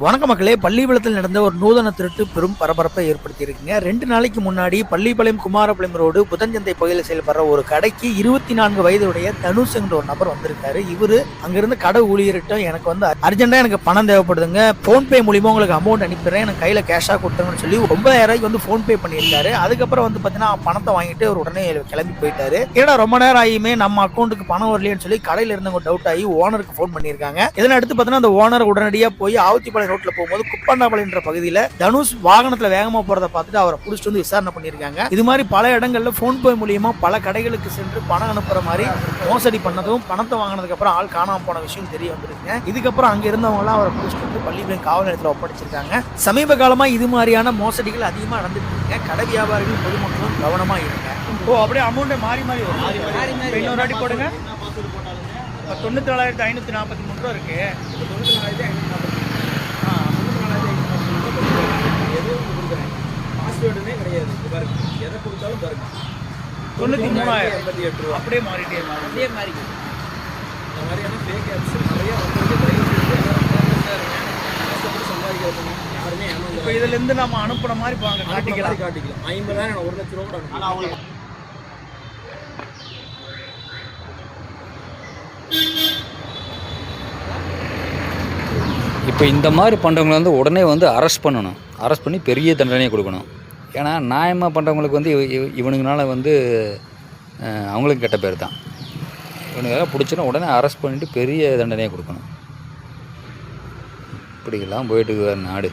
வணக்க மக்களே. பள்ளிப்பாளையத்தில் நடந்த ஒரு நூதன திருட்டு பெரும் பரபரப்பை ஏற்படுத்தி இருக்குங்க. 2 நாளைக்கு முன்னாடி பள்ளிப்பாளையம் குமாரபாளையம் ரோடு புதன்சந்தை பகுதியில் செயல்படுற ஒரு கடைக்கு 24 வயதுடைய தனுஷ் என்ற ஒரு நபர் வந்திருக்காரு. இவரு அங்கிருந்து கடை ஊழியர்கிட்ட எனக்கு அர்ஜென்டா எனக்கு பணம் தேவைப்படுதுங்க, போன்பே மூலியமா உங்களுக்கு அமௌண்ட் அனுப்பிடுறேன், எனக்கு கையில கேஷா கொடுத்துருங்கன்னு சொல்லி 9,000 போன்பே பண்ணியிருக்காரு. அதுக்கப்புறம் பாத்தீங்கன்னா பணத்தை வாங்கிட்டு அவர் உடனே கிளம்பி போயிட்டாரு. ஏன்னா ரொம்ப நேரம் ஆகியுமே நம்ம அக்கௌண்ட்டுக்கு பணம் வரலையேன்னு சொல்லி கடையில இருந்தவங்க டவுட் ஆகி ஓனருக்கு போன் பண்ணியிருக்காங்க. இதனை அடுத்து பாத்தீங்கன்னா அந்த ஓனர் உடனடியா போய் ஆவத்திப்பாளையம் ரோட்ல போகும்போது குப்பாண்டாபாளையம் என்ற பகுதியில தனுஷ் வாகனத்துல வேகமா போறதை பார்த்துட்டு அவரை புடிச்சிட்டு விசாரணை பண்ணிருக்காங்க. இது மாதிரி பல இடங்கள்ல போன்பே மூலியமா பல கடைகளுக்கு சென்று பணம் அனுப்புற மாதிரி மோசடி பண்ணதும் பணத்தை வாங்கினதுக்கு அப்புறம் ஆள் காணாம போன விஷயம் தெரிய வந்திருக்குங்க. இதுக்கப்புறம் அங்க இருந்தவங்க எல்லாம் அவரை புடிச்சிட்டு பள்ளிப்பாளையம் காவல் நிலையத்தில் ஒப்படைச்சிருக்காங்க. சமீப காலமா இது மாதிரியான மோசடிகள் அதிகமா நடந்துட்டு இருக்கு. கடை வியாபாரிகள் பொதுமக்களும் கவனமா இருங்க. அப்படியே அமௌண்ட் மாறி மாறி இன்னொரு வாட்டி போடுங்க. 94,543 ரூபா இருக்கு. 94,543 கிடையாது. எதை கொடுத்தாலும் பாருங்க 93,088 ரூபா அப்படியே மாறிட்டே மாறி இந்த மாதிரியான ஃபேக் ஆப்ஸ் நிறைய சம்பாதிக்கிறது யாருமே. இப்போ இதுல இருந்து நம்ம அனுப்புற மாதிரி காட்டிக்கலாம் 50,000 1 லட்ச ரூபா கூட. இப்போ இந்த மாதிரி பண்ணுறவங்களை உடனே அரெஸ்ட் பண்ணணும். அரெஸ்ட் பண்ணி பெரிய தண்டனையை கொடுக்கணும். ஏன்னா நியாயமாக பண்ணுறவங்களுக்கு இவனுங்கனால அவங்களுக்கு கெட்ட பேர் தான். இவனுக்கெல்லாம் பிடிச்சினா உடனே அரெஸ்ட் பண்ணிவிட்டு பெரிய தண்டனையை கொடுக்கணும். இப்படிக்கெல்லாம் போயிட்டு நாடு.